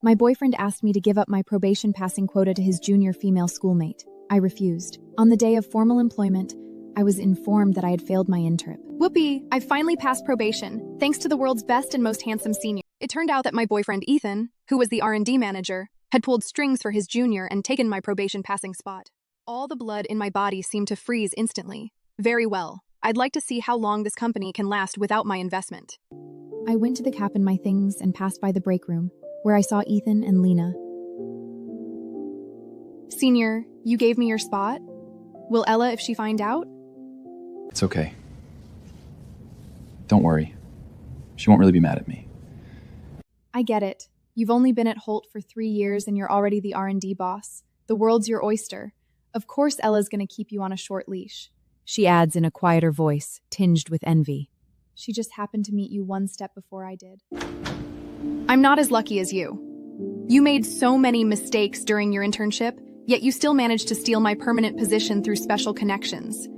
My boyfriend asked me to give up my probation passing quota to his junior female schoolmate. I refused. On the day of formal employment, I was informed that I had failed my internship. Whoopee, I finally passed probation, thanks to the world's best and most handsome senior. It turned out that my boyfriend Ethan, who was the R&D manager, had pulled strings for his junior and taken my probation passing spot. All the blood in my body seemed to freeze instantly. Very well. I'd like to see how long this company can last without my investment. I went to the cap and my things and passed by the break room, where I saw Ethan and Lena. Senior, you gave me your spot? Will Ella if she find out? It's okay. Don't worry. She won't really be mad at me. I get it. You've only been at Holt for 3 years and you're already the R&D boss. The world's your oyster. Of course Ella's gonna keep you on a short leash. She adds in a quieter voice, tinged with envy. She just happened to meet you one step before I did. I'm not as lucky as you. You made so many mistakes during your internship, yet you still managed to steal my permanent position through special connections.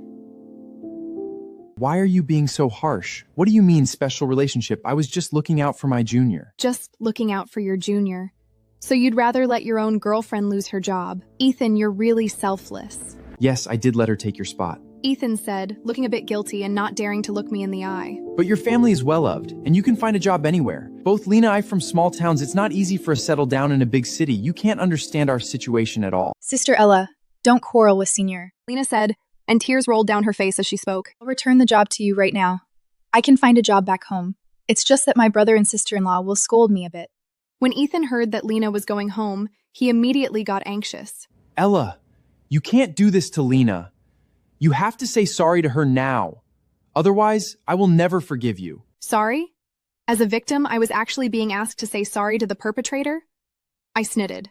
Why are you being so harsh? What do you mean, special relationship? I was just looking out for my junior. Just looking out for your junior. So you'd rather let your own girlfriend lose her job. Ethan, you're really selfless. Yes, I did let her take your spot. Ethan said, looking a bit guilty and not daring to look me in the eye. But your family is well-loved, and you can find a job anywhere. Both Lena and I from small towns. It's not easy for us to settle down in a big city. You can't understand our situation at all. Sister Ella, don't quarrel with Senior. Lena said, and tears rolled down her face as she spoke. I'll return the job to you right now. I can find a job back home. It's just that my brother and sister-in-law will scold me a bit. When Ethan heard that Lena was going home, he immediately got anxious. Ella, you can't do this to Lena. You have to say sorry to her now. Otherwise, I will never forgive you. Sorry? As a victim, I was actually being asked to say sorry to the perpetrator? I snitted.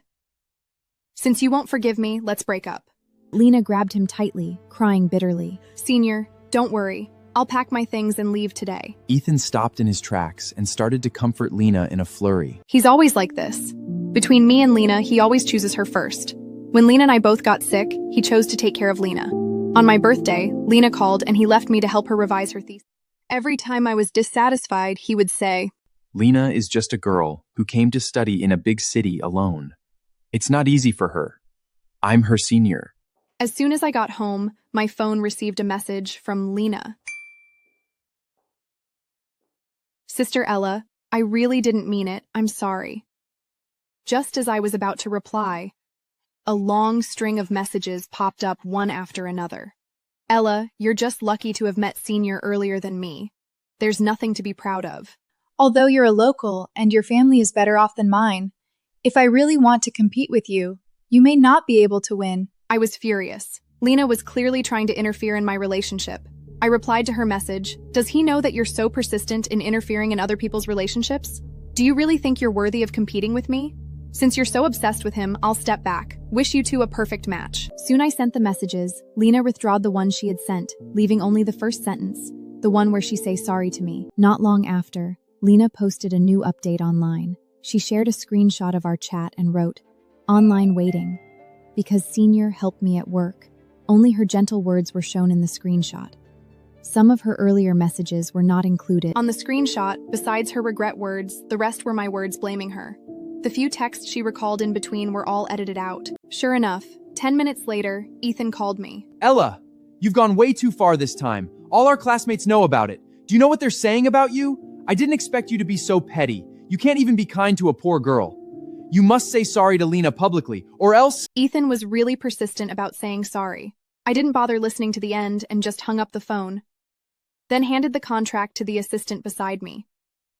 Since you won't forgive me, let's break up. Lena grabbed him tightly, crying bitterly. Senior, don't worry. I'll pack my things and leave today. Ethan stopped in his tracks and started to comfort Lena in a flurry. He's always like this. Between me and Lena, he always chooses her first. When Lena and I both got sick, he chose to take care of Lena. On my birthday, Lena called and he left me to help her revise her thesis. Every time I was dissatisfied, he would say, Lena is just a girl who came to study in a big city alone. It's not easy for her. I'm her senior. As soon as I got home, my phone received a message from Lena. Sister Ella, I really didn't mean it. I'm sorry. Just as I was about to reply, a long string of messages popped up one after another. Ella, you're just lucky to have met Senior earlier than me. There's nothing to be proud of. Although you're a local and your family is better off than mine, if I really want to compete with you, you may not be able to win. I was furious. Lena was clearly trying to interfere in my relationship. I replied to her message, does he know that you're so persistent in interfering in other people's relationships? Do you really think you're worthy of competing with me? Since you're so obsessed with him, I'll step back. Wish you two a perfect match. Soon I sent the messages. Lena withdrawed the one she had sent, leaving only the first sentence, the one where she say sorry to me. Not long after, Lena posted a new update online. She shared a screenshot of our chat and wrote, online waiting. Because Senior helped me at work. Only her gentle words were shown in the screenshot. Some of her earlier messages were not included. On the screenshot, besides her regret words, the rest were my words blaming her. The few texts she recalled in between were all edited out. Sure enough, 10 minutes later, Ethan called me. Ella, you've gone way too far this time. All our classmates know about it. Do you know what they're saying about you? I didn't expect you to be so petty. You can't even be kind to a poor girl. You must say sorry to Lena publicly, or else— Ethan was really persistent about saying sorry. I didn't bother listening to the end and just hung up the phone. Then handed the contract to the assistant beside me.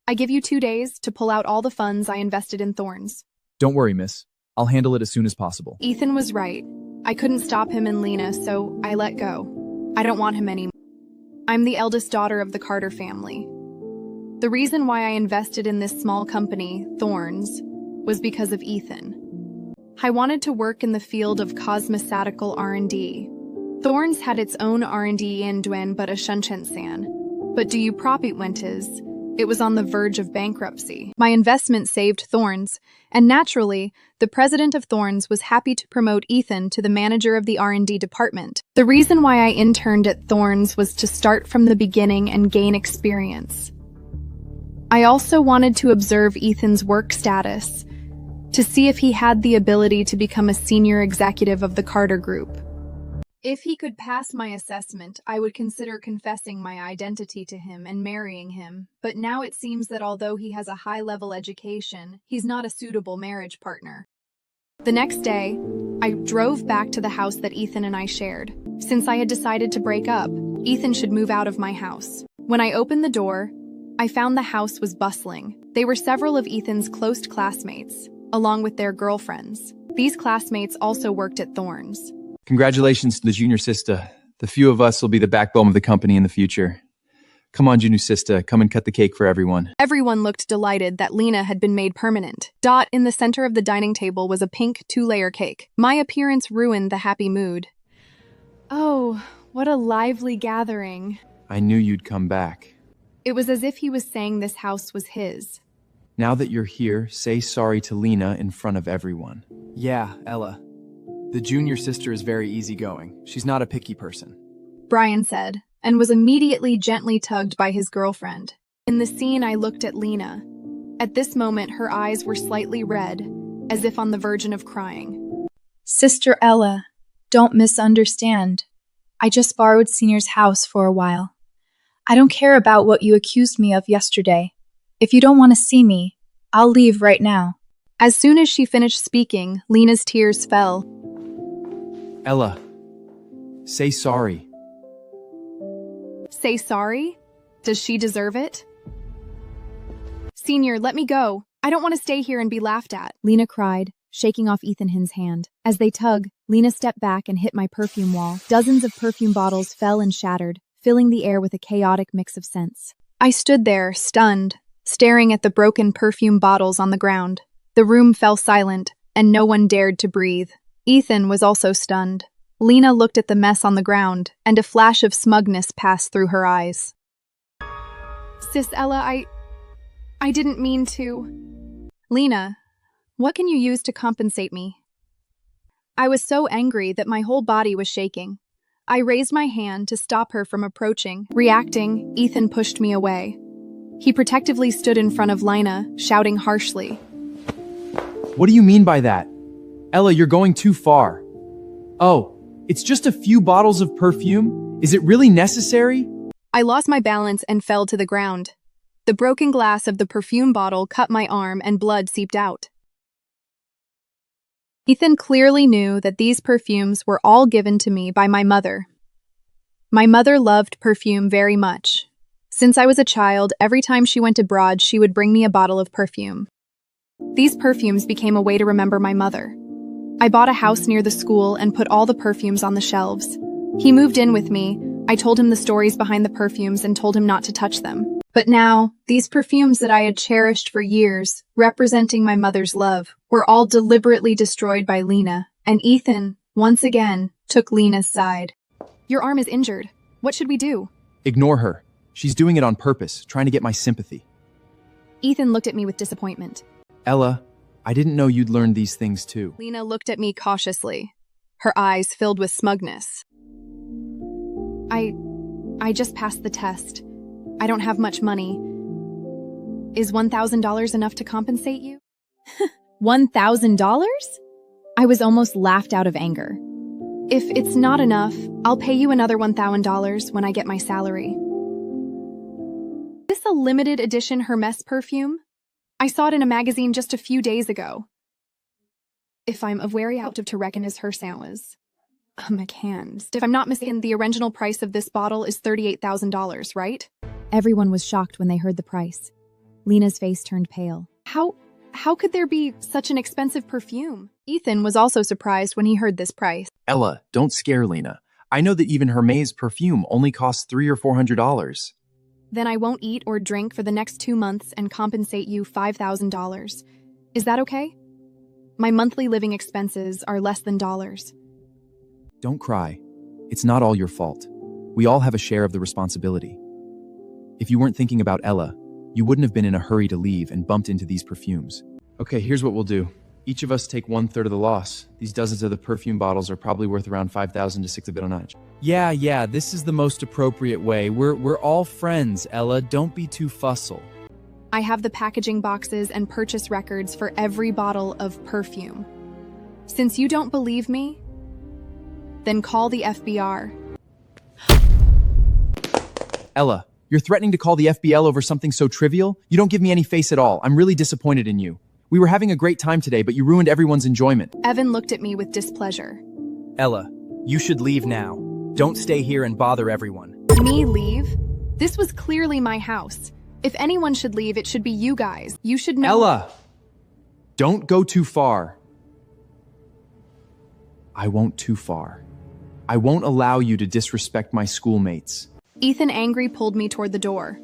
I give you 2 days to pull out all the funds I invested in Thorns. Don't worry, miss. I'll handle it as soon as possible. Ethan was right. I couldn't stop him and Lena, so I let go. I don't want him anymore. I'm the eldest daughter of the Carter family. The reason why I invested in this small company, Thorns, was because of Ethan. I wanted to work in the field of cosmeceutical R&D. Thorns had its own R&D in Duen but a Shunchen-san. But do you propit wentes? It was on the verge of bankruptcy. My investment saved Thorns, and naturally, the president of Thorns was happy to promote Ethan to the manager of the R&D department. The reason why I interned at Thorns was to start from the beginning and gain experience. I also wanted to observe Ethan's work status. to see if he had the ability to become a senior executive of the Carter Group. If he could pass my assessment, I would consider confessing my identity to him and marrying him, but now it seems that although he has a high-level education, he's not a suitable marriage partner. The next day, I drove back to the house that Ethan and I shared. Since I had decided to break up, Ethan should move out of my house. When I opened the door, I found the house was bustling. They were several of Ethan's close classmates, along with their girlfriends. These classmates also worked at Thorne's. Congratulations to the junior sister. The few of us will be the backbone of the company in the future. Come on, junior sister, come and cut the cake for everyone. Everyone looked delighted that Lena had been made permanent. In the center of the dining table was a pink 2-layer cake. My appearance ruined the happy mood. Oh, what a lively gathering. I knew you'd come back. It was as if he was saying this house was his. Now that you're here, say sorry to Lena in front of everyone. Yeah, Ella. The junior sister is very easygoing. She's not a picky person. Brian said, and was immediately gently tugged by his girlfriend. In the scene, I looked at Lena. At this moment, her eyes were slightly red, as if on the verge of crying. Sister Ella, don't misunderstand. I just borrowed Senior's house for a while. I don't care about what you accused me of yesterday. If you don't want to see me, I'll leave right now. As soon as she finished speaking, Lena's tears fell. Ella, say sorry. Say sorry? Does she deserve it? Senior, let me go. I don't want to stay here and be laughed at. Lena cried, shaking off Ethan's hand. As they tug, Lena stepped back and hit my perfume wall. Dozens of perfume bottles fell and shattered, filling the air with a chaotic mix of scents. I stood there, stunned, staring at the broken perfume bottles on the ground. The room fell silent, and no one dared to breathe. Ethan was also stunned. Lena looked at the mess on the ground, and a flash of smugness passed through her eyes. Sis Ella, I didn't mean to. Lena, what can you use to compensate me? I was so angry that my whole body was shaking. I raised my hand to stop her from approaching. Reacting, Ethan pushed me away. He protectively stood in front of Lena, shouting harshly. What do you mean by that? Ella, you're going too far. Oh, it's just a few bottles of perfume? Is it really necessary? I lost my balance and fell to the ground. The broken glass of the perfume bottle cut my arm and blood seeped out. Ethan clearly knew that these perfumes were all given to me by my mother. My mother loved perfume very much. Since I was a child, every time she went abroad, she would bring me a bottle of perfume. These perfumes became a way to remember my mother. I bought a house near the school and put all the perfumes on the shelves. He moved in with me. I told him the stories behind the perfumes and told him not to touch them. But now, these perfumes that I had cherished for years, representing my mother's love, were all deliberately destroyed by Lena, and Ethan, once again, took Lena's side. Your arm is injured. What should we do? Ignore her. She's doing it on purpose, trying to get my sympathy. Ethan looked at me with disappointment. Ella, I didn't know you'd learned these things too. Lena looked at me cautiously, her eyes filled with smugness. I just passed the test. I don't have much money. Is $1,000 enough to compensate you? $1,000? I was almost laughed out of anger. If it's not enough, I'll pay you another $1,000 when I get my salary. Is this a limited edition Hermes perfume? I saw it in a magazine just a few days ago. If I'm very out to reckon as her sounds. McCann's. If I'm not mistaken, the original price of this bottle is $38,000, right? Everyone was shocked when they heard the price. Lena's face turned pale. How could there be such an expensive perfume? Ethan was also surprised when he heard this price. Ella, don't scare Lena. I know that even Hermes perfume only costs $300 or $400. Then I won't eat or drink for the next 2 months and compensate you $5,000. Is that okay? My monthly living expenses are less than dollars. Don't cry. It's not all your fault. We all have a share of the responsibility. If you weren't thinking about Ella, you wouldn't have been in a hurry to leave and bumped into these perfumes. Okay, here's what we'll do. Each of us take 1/3 of the loss. These dozens of the perfume bottles are probably worth around 5,000 to 6,000 each. Yeah, this is the most appropriate way. We're all friends, Ella. Don't be too fussy. I have the packaging boxes and purchase records for every bottle of perfume. Since you don't believe me, then call the FBR. Ella, you're threatening to call the FBL over something so trivial? You don't give me any face at all. I'm really disappointed in you. We were having a great time today, but you ruined everyone's enjoyment. Evan looked at me with displeasure. Ella, you should leave now. Don't stay here and bother everyone. Me leave? This was clearly my house. If anyone should leave, it should be you guys. You should know— Ella! Don't go too far. I won't too far. I won't allow you to disrespect my schoolmates. Ethan angrily pulled me toward the door.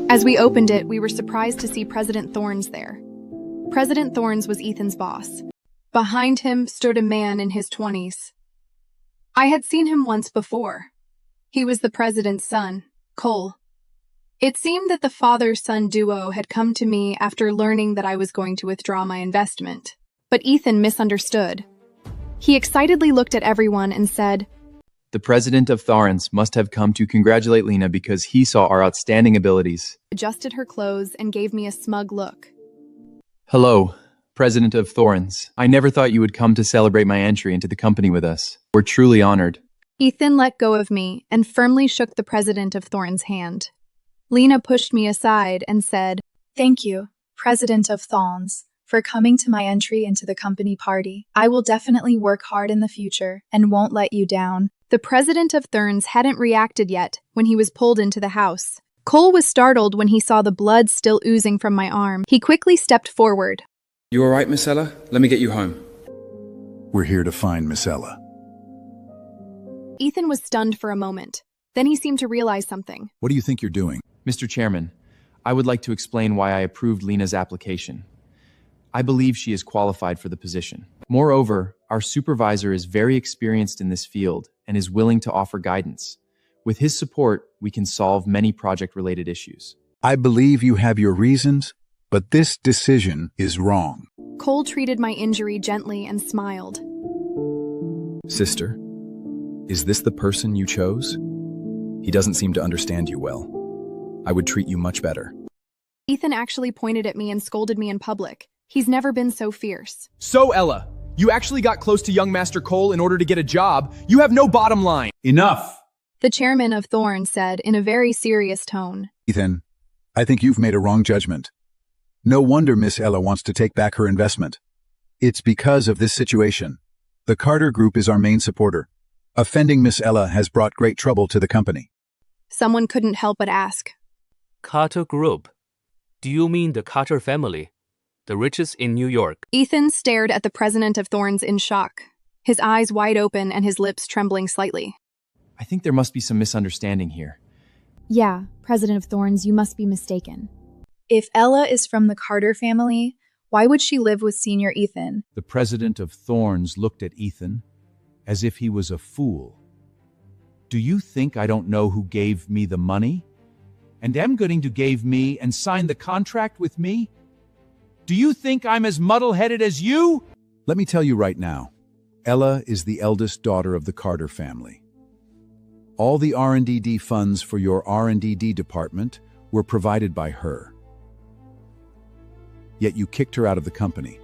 As we opened it, we were surprised to see President Thorns there. President Thorns was Ethan's boss. Behind him stood a man in his 20s. I had seen him once before. He was the president's son, Cole. It seemed that the father-son duo had come to me after learning that I was going to withdraw my investment. But Ethan misunderstood. He excitedly looked at everyone and said, The president of Thorns must have come to congratulate Lena because he saw our outstanding abilities. adjusted her clothes and gave me a smug look. Hello, President of Thorns. I never thought you would come to celebrate my entry into the company with us. We're truly honored. Ethan let go of me and firmly shook the president of Thorns' hand. Lena pushed me aside and said, Thank you, President of Thorns, for coming to my entry into the company party. I will definitely work hard in the future and won't let you down. The president of Thorns hadn't reacted yet when he was pulled into the house. Cole was startled when he saw the blood still oozing from my arm. He quickly stepped forward. You all right, Miss Ella? Let me get you home. We're here to find Miss Ella. Ethan was stunned for a moment. Then he seemed to realize something. What do you think you're doing? Mr. Chairman, I would like to explain why I approved Lena's application. I believe she is qualified for the position. Moreover, our supervisor is very experienced in this field and is willing to offer guidance. With his support, we can solve many project-related issues. I believe you have your reasons, but this decision is wrong. Cole treated my injury gently and smiled. Sister, is this the person you chose? He doesn't seem to understand you well. I would treat you much better. Ethan actually pointed at me and scolded me in public. He's never been so fierce. So, Ella, you actually got close to young Master Cole in order to get a job. You have no bottom line. Enough! The chairman of Thorns said in a very serious tone. Ethan, I think you've made a wrong judgment. No wonder Miss Ella wants to take back her investment. It's because of this situation. The Carter Group is our main supporter. Offending Miss Ella has brought great trouble to the company. Someone couldn't help but ask. Carter Group? Do you mean the Carter family? The richest in New York? Ethan stared at the president of Thorns in shock, his eyes wide open and his lips trembling slightly. I think there must be some misunderstanding here. Yeah, President of Thorns, you must be mistaken. If Ella is from the Carter family, why would she live with Senior Ethan? The president of Thorns looked at Ethan as if he was a fool. Do you think I don't know who gave me the money? And am going to give me and sign the contract with me? Do you think I'm as muddle-headed as you? Let me tell you right now, Ella is the eldest daughter of the Carter family. All the R&D funds for your R&D department were provided by her. Yet you kicked her out of the company.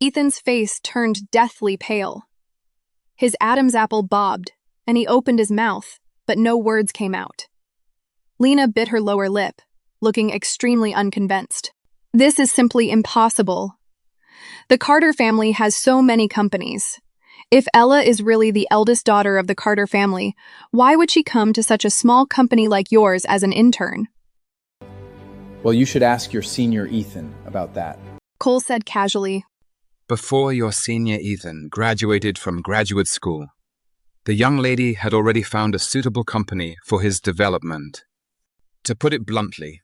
Ethan's face turned deathly pale. His Adam's apple bobbed, and he opened his mouth, but no words came out. Lena bit her lower lip, looking extremely unconvinced. This is simply impossible. The Carter family has so many companies. If Ella is really the eldest daughter of the Carter family, why would she come to such a small company like yours as an intern? Well, you should ask your senior Ethan about that. Cole said casually. Before your senior Ethan graduated from graduate school, the young lady had already found a suitable company for his development. To put it bluntly,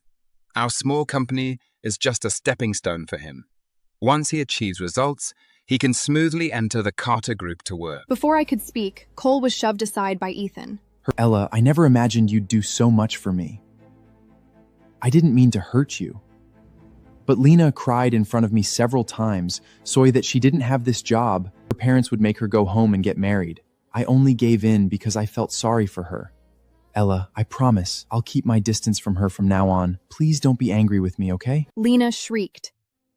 our small company is just a stepping stone for him. Once he achieves results, he can smoothly enter the Carter Group to work. Before I could speak, Cole was shoved aside by Ethan. Ella, I never imagined you'd do so much for me. I didn't mean to hurt you. But Lena cried in front of me several times, sorry that she didn't have this job. Her parents would make her go home and get married. I only gave in because I felt sorry for her. Ella, I promise I'll keep my distance from her from now on. Please don't be angry with me, okay? Lena shrieked.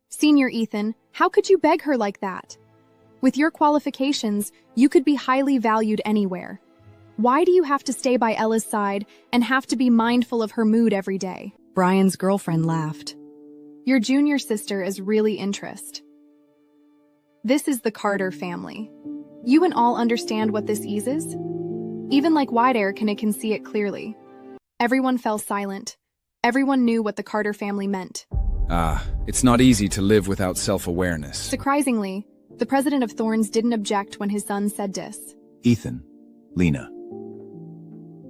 Senior Ethan, how could you beg her like that? With your qualifications, you could be highly valued anywhere. Why do you have to stay by Ella's side and have to be mindful of her mood every day? Brian's girlfriend laughed. Your junior sister is really interest. This is the Carter family. You and all understand what this eases? Even like wide air can see it clearly. Everyone fell silent. Everyone knew what the Carter family meant. It's not easy to live without self-awareness. Surprisingly, the president of Thorns didn't object when his son said this. Ethan, Lena,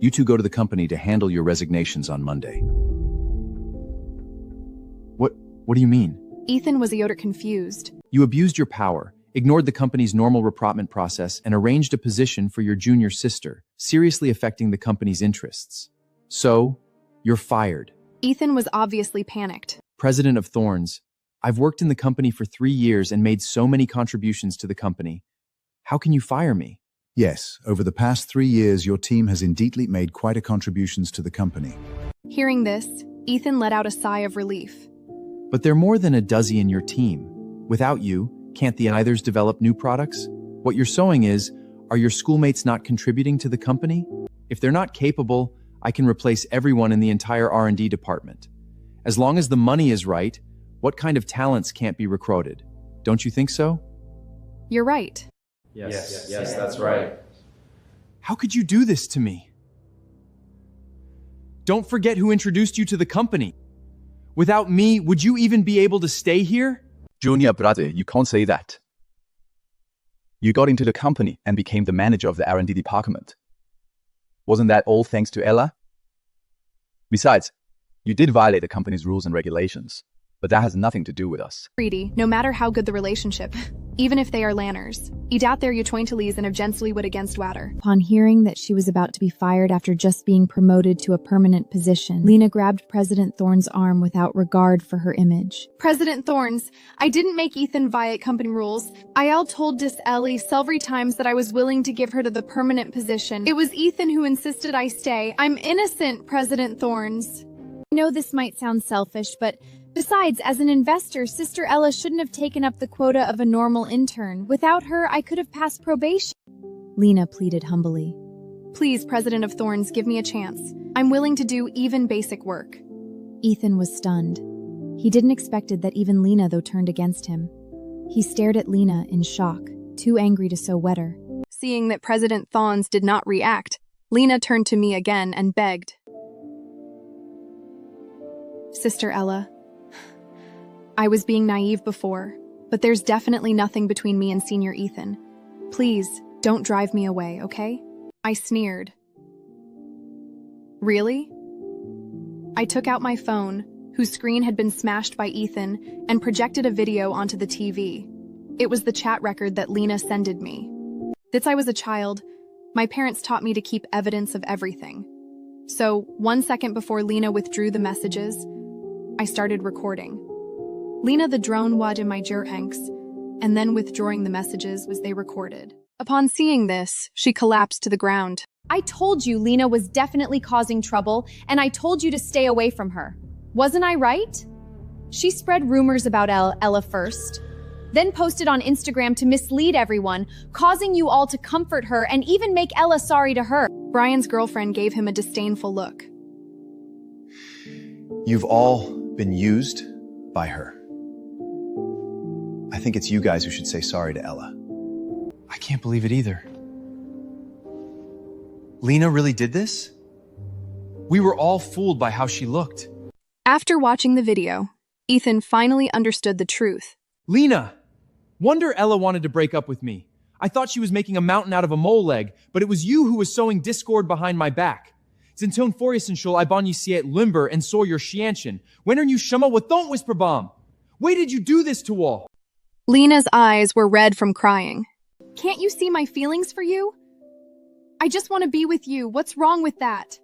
you two go to the company to handle your resignations on Monday. What do you mean? Ethan was a confused. You abused your power, ignored the company's normal reprotment process, and arranged a position for your junior sister, seriously affecting the company's interests. So, you're fired. Ethan was obviously panicked. President of Thorns, I've worked in the company for 3 years and made so many contributions to the company. How can you fire me? Yes, over the past 3 years, your team has indeed made quite a contributions to the company. Hearing this, Ethan let out a sigh of relief. But there are more than a dozen in your team. Without you, can't the others develop new products? What you're saying is, are your schoolmates not contributing to the company? If they're not capable, I can replace everyone in the entire R&D department. As long as the money is right, what kind of talents can't be recruited? Don't you think so? You're right. Yes, that's right. How could you do this to me? Don't forget who introduced you to the company. Without me, would you even be able to stay here? Junior brother, you can't say that. You got into the company and became the manager of the R&D department. Wasn't that all thanks to Ella? Besides, you did violate the company's rules and regulations, but that has nothing to do with us. Greedy, no matter how good the relationship, even if they are lanners, I doubt they're utointalies and eventually would against water. Upon hearing that she was about to be fired after just being promoted to a permanent position, Lena grabbed President Thorne's arm without regard for her image. President Thorns, I didn't make Ethan violate company rules. I all told this Ellie several times that I was willing to give her to the permanent position. It was Ethan who insisted I stay. I'm innocent, President Thorns. I know this might sound selfish, but besides, as an investor, Sister Ella shouldn't have taken up the quota of a normal intern. Without her, I could have passed probation. Lena pleaded humbly. Please, President of Thorns, give me a chance. I'm willing to do even basic work. Ethan was stunned. He didn't expect that even Lena, though, turned against him. He stared at Lena in shock, too angry to so wet her. Seeing that President Thorns did not react, Lena turned to me again and begged. Sister Ella, I was being naive before, but there's definitely nothing between me and Senior Ethan. Please, don't drive me away, okay? I sneered. Really? I took out my phone, whose screen had been smashed by Ethan, and projected a video onto the TV. It was the chat record that Lena sended me. Since I was a child, my parents taught me to keep evidence of everything. So, 1 second before Lena withdrew the messages, I started recording. Lena the drone wad in my jerhanks, and then withdrawing the messages as they recorded. Upon seeing this, she collapsed to the ground. I told you Lena was definitely causing trouble, and I told you to stay away from her. Wasn't I right? She spread rumors about Ella first, then posted on Instagram to mislead everyone, causing you all to comfort her and even make Ella sorry to her. Brian's girlfriend gave him a disdainful look. You've all been used by her. I think it's you guys who should say sorry to Ella. I can't believe it either. Lena really did this? We were all fooled by how she looked. After watching the video, Ethan finally understood the truth. Lena! Wonder Ella wanted to break up with me. I thought she was making a mountain out of a mole leg, but it was you who was sowing discord behind my back. Zinton Foriesenschul Ibon Siet Limber and Sawyer Shianshin. When are you Shama with don't whisper bomb? Why did you do this to all? Lena's eyes were red from crying. Can't you see my feelings for you? I just want to be with you. What's wrong with that?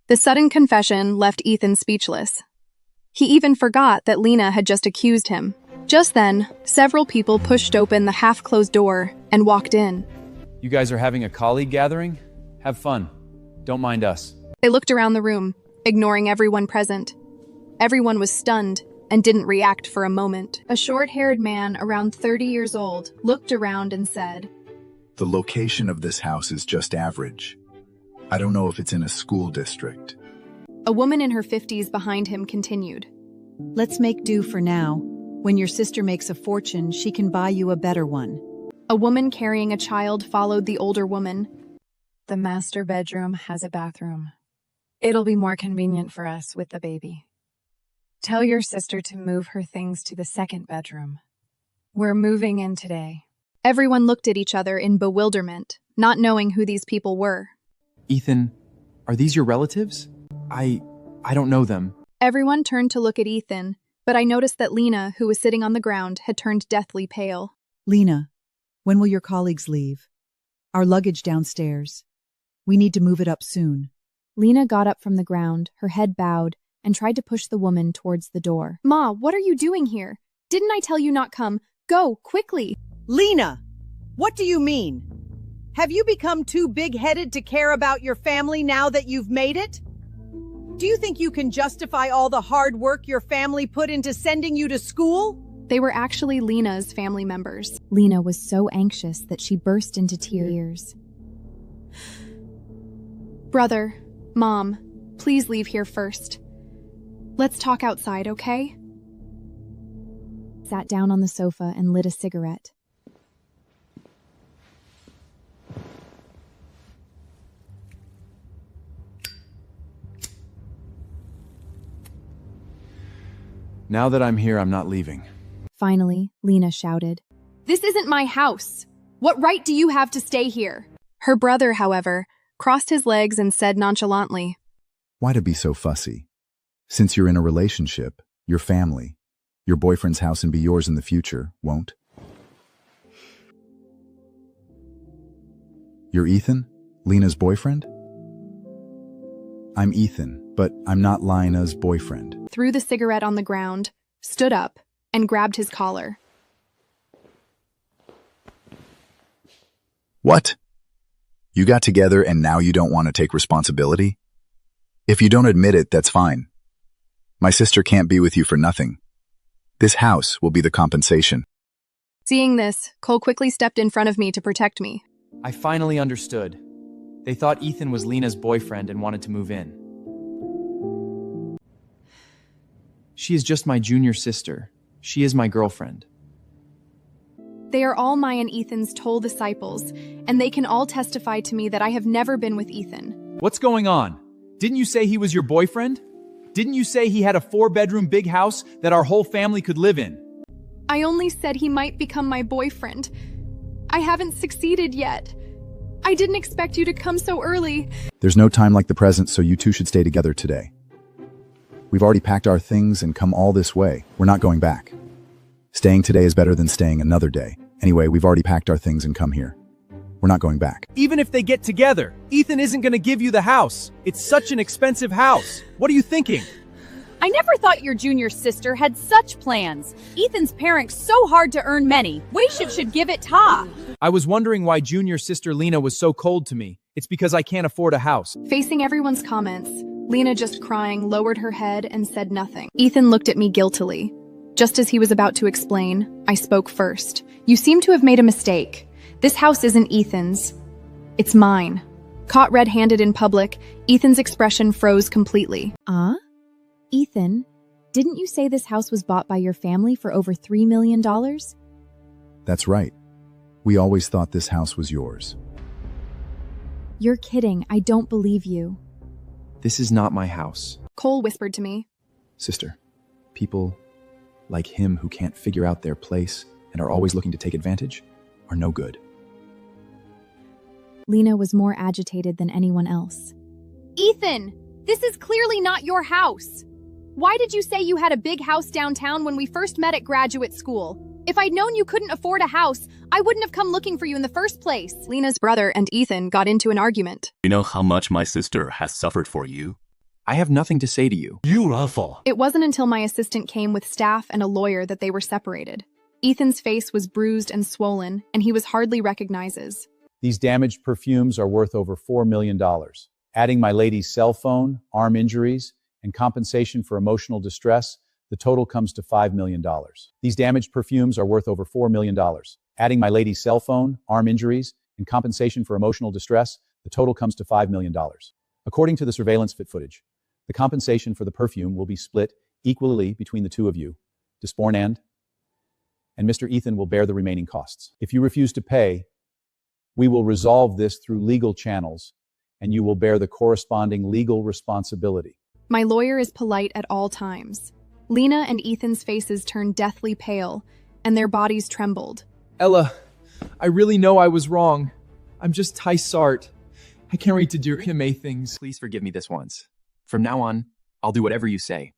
The sudden confession left Ethan speechless. He even forgot that Lena had just accused him. Just then, several people pushed open the half-closed door and walked in. You guys are having a colleague gathering? Have fun. Don't mind us. They looked around the room, ignoring everyone present. Everyone was stunned and didn't react for a moment. A short-haired man around 30 years old looked around and said, The location of this house is just average. I don't know if it's in a school district. A woman in her 50s behind him continued, Let's make do for now. When your sister makes a fortune, she can buy you a better one. A woman carrying a child followed the older woman. The master bedroom has a bathroom. It'll be more convenient for us with the baby. Tell your sister to move her things to the second bedroom. We're moving in today. Everyone looked at each other in bewilderment, not knowing who these people were. Ethan, are these your relatives? I don't know them. Everyone turned to look at Ethan, but I noticed that Lena, who was sitting on the ground, had turned deathly pale. Lena, when will your colleagues leave? Our luggage downstairs. We need to move it up soon. Lena got up from the ground, her head bowed, and tried to push the woman towards the door. Ma, what are you doing here? Didn't I tell you not come? Go, quickly! Lena, what do you mean? Have you become too big-headed to care about your family now that you've made it? Do you think you can justify all the hard work your family put into sending you to school? They were actually Lena's family members. Lena was so anxious that she burst into tears. Brother, Mom, please leave here first. Let's talk outside, okay? Sat down on the sofa and lit a cigarette. Now that I'm here, I'm not leaving. Finally, Lena shouted, This isn't my house. What right do you have to stay here? Her brother, however, crossed his legs and said nonchalantly, Why to be so fussy? Since you're in a relationship, your family, your boyfriend's house and be yours in the future, won't? You're Ethan? Lena's boyfriend? I'm Ethan, but I'm not Lena's boyfriend. Threw the cigarette on the ground, stood up, and grabbed his collar. What? You got together and now you don't want to take responsibility? If you don't admit it, that's fine. My sister can't be with you for nothing. This house will be the compensation. Seeing this, Cole quickly stepped in front of me to protect me. I finally understood. They thought Ethan was Lena's boyfriend and wanted to move in. She is just my junior sister. She is my girlfriend. They are all my and Ethan's Toll disciples, and they can all testify to me that I have never been with Ethan. What's going on? Didn't you say he was your boyfriend? Didn't you say he had a 4-bedroom big house that our whole family could live in? I only said he might become my boyfriend. I haven't succeeded yet. I didn't expect you to come so early. There's no time like the present, so you two should stay together today. We've already packed our things and come all this way. We're not going back. Staying today is better than staying another day. Anyway, we've already packed our things and come here. We're not going back. Even if they get together, Ethan isn't going to give you the house. It's such an expensive house. What are you thinking? I never thought your junior sister had such plans. Ethan's parents so hard to earn many. Wayshift should give it ta. I was wondering why junior sister Lena was so cold to me. It's because I can't afford a house. Facing everyone's comments, Lena, just crying, lowered her head and said nothing. Ethan looked at me guiltily. Just as he was about to explain, I spoke first. You seem to have made a mistake. This house isn't Ethan's. It's mine. Caught red-handed in public, Ethan's expression froze completely. Ethan, didn't you say this house was bought by your family for over $3 million? That's right. We always thought this house was yours. You're kidding. I don't believe you. This is not my house. Cole whispered to me. Sister, people like him who can't figure out their place and are always looking to take advantage are no good. Lena was more agitated than anyone else. Ethan, this is clearly not your house. Why did you say you had a big house downtown when we first met at graduate school? If I'd known you couldn't afford a house, I wouldn't have come looking for you in the first place. Lena's brother and Ethan got into an argument. You know how much my sister has suffered for you? I have nothing to say to you. You're awful. It wasn't until my assistant came with staff and a lawyer that they were separated. Ethan's face was bruised and swollen, and he was hardly recognized. These damaged perfumes are worth over $4 million. Adding my lady's cell phone, arm injuries, and compensation for emotional distress, the total comes to $5 million. These damaged perfumes are worth over $4 million. Adding my lady's cell phone, arm injuries, and compensation for emotional distress, the total comes to $5 million. According to the surveillance footage, the compensation for the perfume will be split equally between the two of you, Desborn and Mr. Ethan will bear the remaining costs. If you refuse to pay, we will resolve this through legal channels, and you will bear the corresponding legal responsibility. My lawyer is polite at all times. Lena and Ethan's faces turned deathly pale, and their bodies trembled. Ella, I really know I was wrong. I'm just Ty Sart. I can't wait to do him things. Please forgive me this once. From now on, I'll do whatever you say.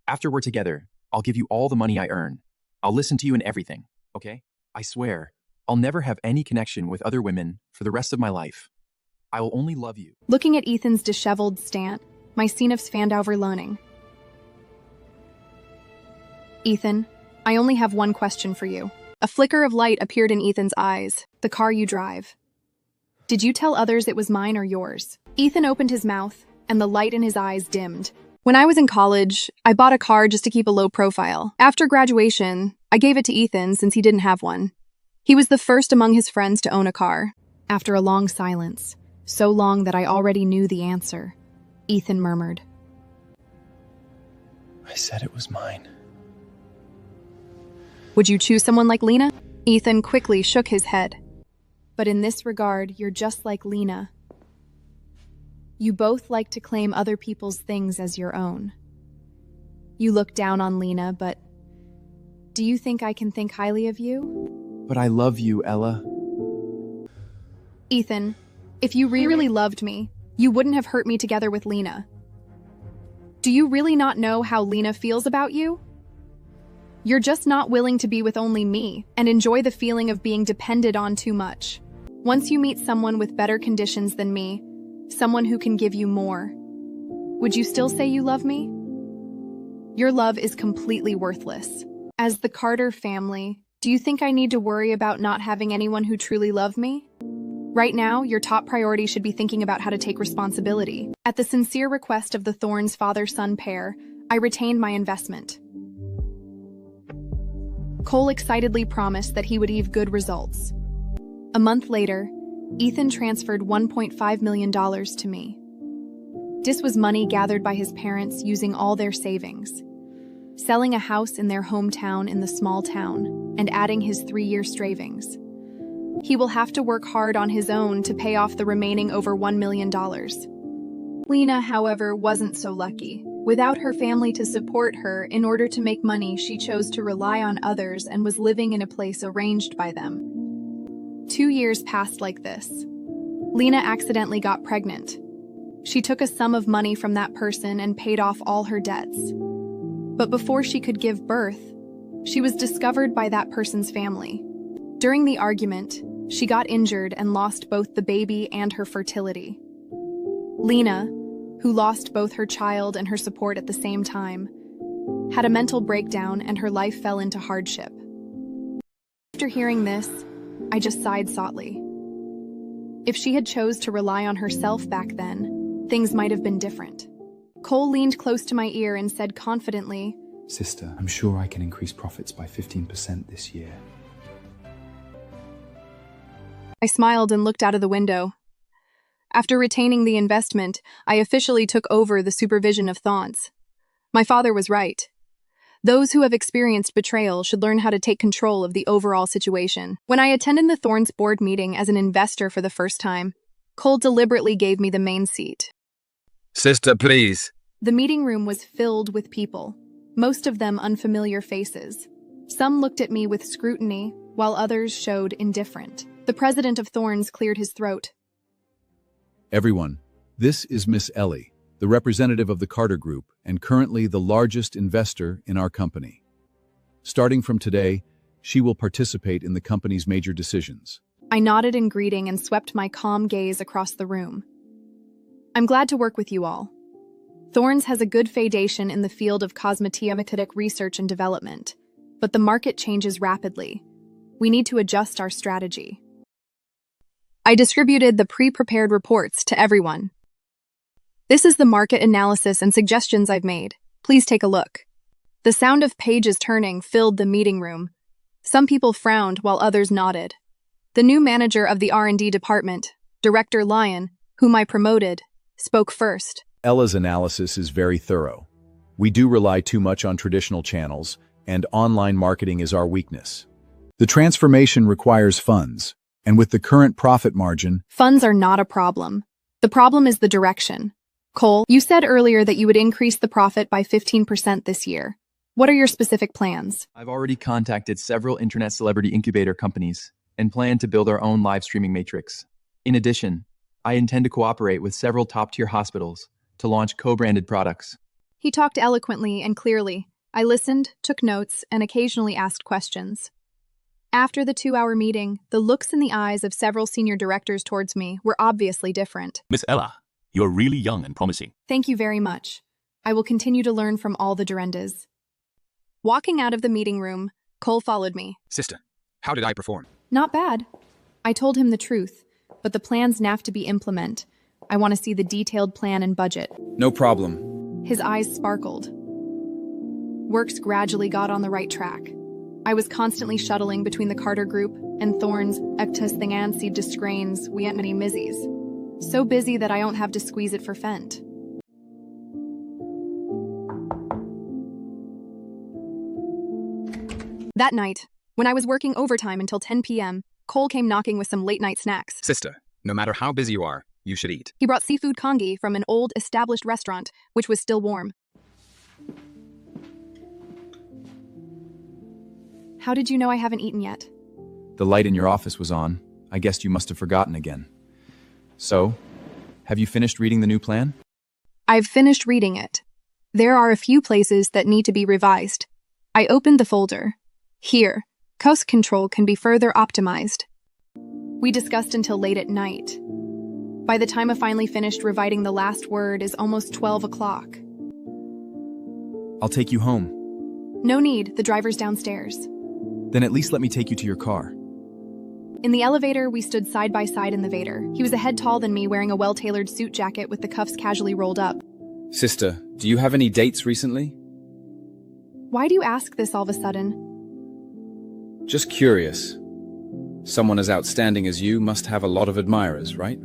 After we're together, I'll give you all the money I earn. I'll listen to you in everything, okay? I swear, I'll never have any connection with other women for the rest of my life. I will only love you. Looking at Ethan's disheveled stant, my scenes fanned over learning. Ethan, I only have one question for you. A flicker of light appeared in Ethan's eyes. The car you drive. Did you tell others it was mine or yours? Ethan opened his mouth, and the light in his eyes dimmed. When I was in college, I bought a car just to keep a low profile. After graduation, I gave it to Ethan since he didn't have one. He was the first among his friends to own a car. After a long silence, so long that I already knew the answer, Ethan murmured. I said it was mine. Would you choose someone like Lena? Ethan quickly shook his head. But in this regard, you're just like Lena. You both like to claim other people's things as your own. You look down on Lena, but do you think I can think highly of you? But I love you, Ella. Ethan, if you really loved me, you wouldn't have hurt me together with Lena. Do you really not know how Lena feels about you? You're just not willing to be with only me and enjoy the feeling of being depended on too much. Once you meet someone with better conditions than me, someone who can give you more, would you still say you love me? Your love is completely worthless. As the Carter family, do you think I need to worry about not having anyone who truly love me? Right now, your top priority should be thinking about how to take responsibility. At the sincere request of the Thorns father-son pair, I retained my investment. Cole excitedly promised that he would give good results. A month later, Ethan transferred $1.5 million to me. This was money gathered by his parents using all their savings, selling a house in their hometown in the small town, and adding his 3-year savings. He will have to work hard on his own to pay off the remaining over $1 million. Lena, however, wasn't so lucky. Without her family to support her in order to make money, she chose to rely on others and was living in a place arranged by them. 2 years passed like this. Lena accidentally got pregnant. She took a sum of money from that person and paid off all her debts. But before she could give birth, she was discovered by that person's family. During the argument, she got injured and lost both the baby and her fertility. Lena, who lost both her child and her support at the same time, had a mental breakdown and her life fell into hardship. After hearing this, I just sighed softly. If she had chose to rely on herself back then, things might have been different. Cole leaned close to my ear and said confidently, Sister, I'm sure I can increase profits by 15% this year. I smiled and looked out of the window. After retaining the investment, I officially took over the supervision of Thorns. My father was right. Those who have experienced betrayal should learn how to take control of the overall situation. When I attended the Thorns board meeting as an investor for the first time, Cole deliberately gave me the main seat. Sister, please. The meeting room was filled with people, most of them unfamiliar faces. Some looked at me with scrutiny, while others showed indifferent. The president of Thorns cleared his throat. Everyone, this is Miss Ellie, the representative of the Carter Group and currently the largest investor in our company. Starting from today, she will participate in the company's major decisions. I nodded in greeting and swept my calm gaze across the room. I'm glad to work with you all. Thorns has a good foundation in the field of cosmetic research and development, but the market changes rapidly. We need to adjust our strategy. I distributed the pre-prepared reports to everyone. This is the market analysis and suggestions I've made. Please take a look. The sound of pages turning filled the meeting room. Some people frowned while others nodded. The new manager of the R&D department, Director Lyon, whom I promoted, spoke first. Ella's analysis is very thorough. We do rely too much on traditional channels, and online marketing is our weakness. The transformation requires funds, and with the current profit margin, Funds are not a problem. The problem is the direction. Cole, you said earlier that you would increase the profit by 15% this year. What are your specific plans? I've already contacted several internet celebrity incubator companies and plan to build our own live streaming matrix. In addition, I intend to cooperate with several top-tier hospitals to launch co-branded products. He talked eloquently and clearly. I listened, took notes, and occasionally asked questions. After the 2-hour meeting, the looks in the eyes of several senior directors towards me were obviously different. Miss Ella, you're really young and promising. Thank you very much. I will continue to learn from all the Dorendas. Walking out of the meeting room, Cole followed me. Sister, how did I perform? Not bad. I told him the truth, but the plans have to be implemented. I want to see the detailed plan and budget. No problem. His eyes sparkled. Works gradually got on the right track. I was constantly shuttling between the Carter Group and Thorns, Ectus Thingansi Disgrains, we ain't many Mizzies. So busy that I don't have to squeeze it for Fent. That night, when I was working overtime until 10 p.m., Cole came knocking with some late-night snacks. Sister, no matter how busy you are, you should eat. He brought seafood congee from an old, established restaurant, which was still warm. How did you know I haven't eaten yet? The light in your office was on. I guessed you must have forgotten again. So, have you finished reading the new plan? I've finished reading it. There are a few places that need to be revised. I opened the folder. Here, cost control can be further optimized. We discussed until late at night. By the time I finally finished rewriting the last word is almost 12 o'clock. I'll take you home. No need, the driver's downstairs. Then at least let me take you to your car. In the elevator, we stood side by side in the Vader. He was a head taller than me, wearing a well-tailored suit jacket with the cuffs casually rolled up. Sister, do you have any dates recently? Why do you ask this all of a sudden? Just curious. Someone as outstanding as you must have a lot of admirers, right?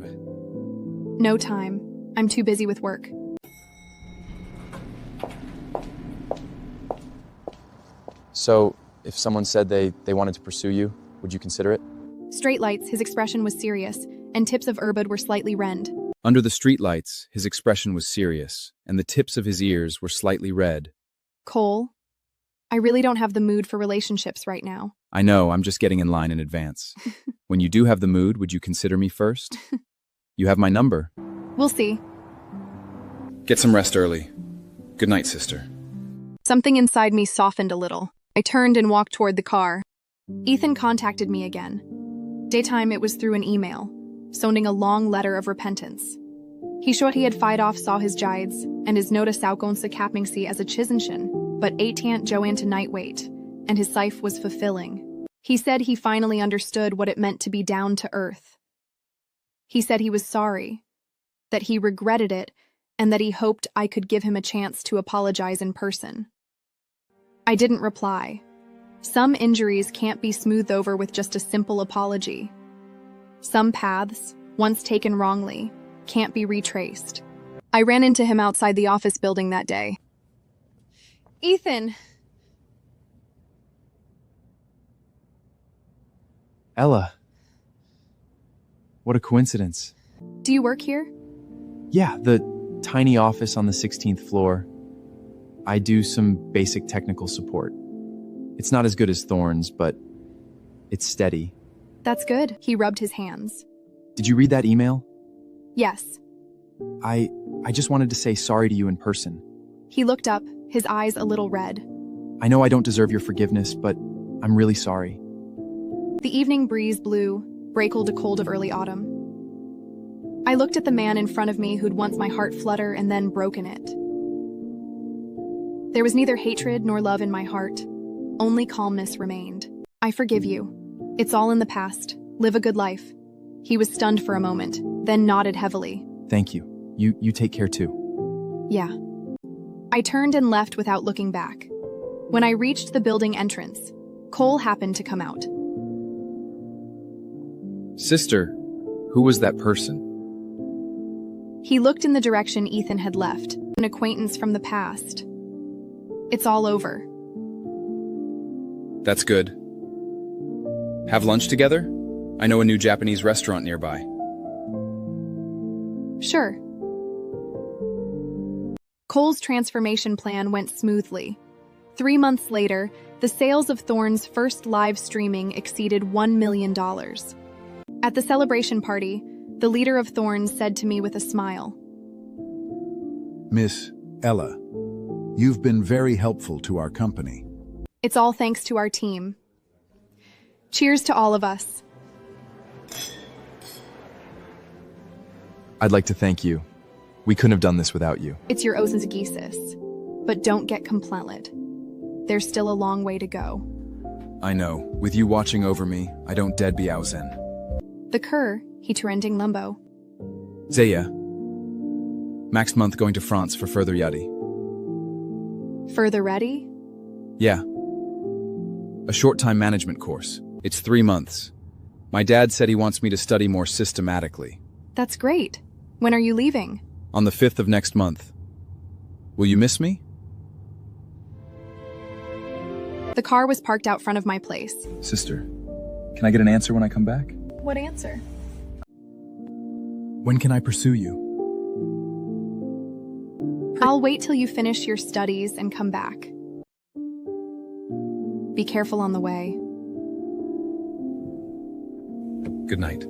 No time. I'm too busy with work. So, if someone said they wanted to pursue you, would you consider it? Straight lights, his expression was serious, and tips of Erbud were slightly rend. Under the streetlights, his expression was serious, and the tips of his ears were slightly red. Cole, I really don't have the mood for relationships right now. I know, I'm just getting in line in advance. When you do have the mood, would you consider me first? You have my number. We'll see. Get some rest early. Good night, sister. Something inside me softened a little. I turned and walked toward the car. Ethan contacted me again. Daytime it was through an email, sounding a long letter of repentance. He showed he had fight off saw his jides, and his notice outgonsa capningsy as a chisenshin, but eightant Joanne to night wait, and his life was fulfilling. He said he finally understood what it meant to be down to earth. He said he was sorry, that he regretted it, and that he hoped I could give him a chance to apologize in person. I didn't reply. Some injuries can't be smoothed over with just a simple apology. Some paths, once taken wrongly, can't be retraced. I ran into him outside the office building that day. Ethan! Ella. What a coincidence. Do you work here? Yeah, the tiny office on the 16th floor. I do some basic technical support. It's not as good as Thorns, but it's steady. That's good. He rubbed his hands. Did you read that email? Yes. I just wanted to say sorry to you in person. He looked up, his eyes a little red. I know I don't deserve your forgiveness, but I'm really sorry. The evening breeze blew, brackled a cold of early autumn. I looked at the man in front of me who'd once my heart flutter and then broken it. There was neither hatred nor love in my heart. Only calmness remained. I forgive you. It's all in the past. Live a good life. He was stunned for a moment, then nodded heavily. Thank you. You take care too. Yeah. I turned and left without looking back. When I reached the building entrance, Cole happened to come out. Sister, who was that person? He looked in the direction Ethan had left, an acquaintance from the past. It's all over. That's good. Have lunch together? I know a new Japanese restaurant nearby. Sure. Cole's transformation plan went smoothly. 3 months later, the sales of Thorne's first live streaming exceeded $1 million. At the celebration party, the leader of Thorne's said to me with a smile, Miss Ella, you've been very helpful to our company. "It's all thanks to our team. Cheers to all of us." I'd like to thank you. We couldn't have done this without you. It's your Osenzagesis. But don't get complaited. There's still a long way to go. I know. With you watching over me, I don't dead be ausen. The cur, he trending lumbo. Zaya. Next month going to France for further yadi. Further ready? Yeah. A short-time management course. It's 3 months. My dad said he wants me to study more systematically. That's great. When are you leaving? On the 5th of next month. Will you miss me? The car was parked out front of my place. Sister, can I get an answer when I come back? What answer? When can I pursue you? I'll wait till you finish your studies and come back. Be careful on the way. Good night.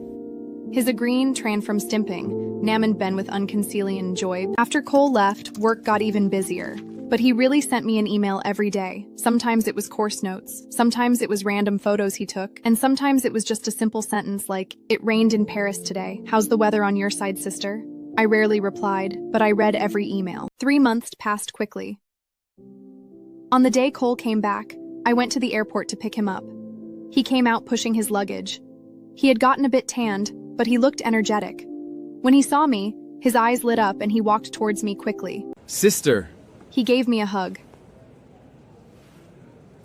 His agreeing tran from stimping, Nam and Ben with unconcealing joy. After Cole left, work got even busier. But he really sent me an email every day. Sometimes it was course notes, sometimes it was random photos he took, and sometimes it was just a simple sentence like, "It rained in Paris today. How's the weather on your side, sister?" I rarely replied, but I read every email. 3 months passed quickly. On the day Cole came back, I went to the airport to pick him up. He came out pushing his luggage. He had gotten a bit tanned, but he looked energetic. When he saw me, his eyes lit up and he walked towards me quickly. Sister! He gave me a hug.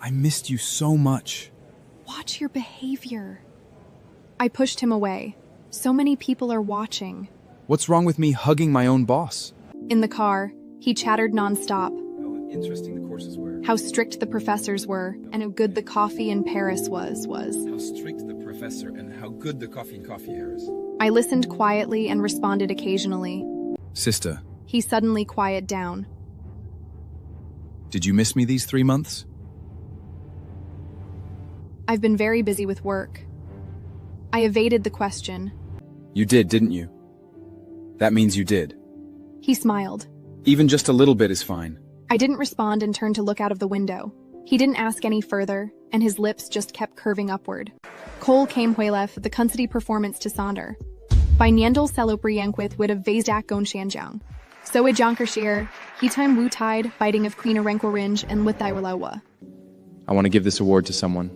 I missed you so much. Watch your behavior. I pushed him away. So many people are watching. What's wrong with me hugging my own boss? In the car, he chattered nonstop. How interesting the courses were. How strict the professors were, and how good the coffee in Paris was. How strict the professor and how good the coffee in coffee here is. I listened quietly and responded occasionally. Sister. He suddenly quieted down. Did you miss me these 3 months? I've been very busy with work. I evaded the question. You did, didn't you? That means you did. He smiled. Even just a little bit is fine. I didn't respond and turned to look out of the window. He didn't ask any further, and his lips just kept curving upward. Cole came huelef the kunstige performance to Sonder. By Nyendel Celoprienquith would have Vazdak Gon Shanjiang. So a Jonkershire, he time Wu Tide, fighting of Queen Arenquoringe and Lithai Relawa. I want to give this award to someone.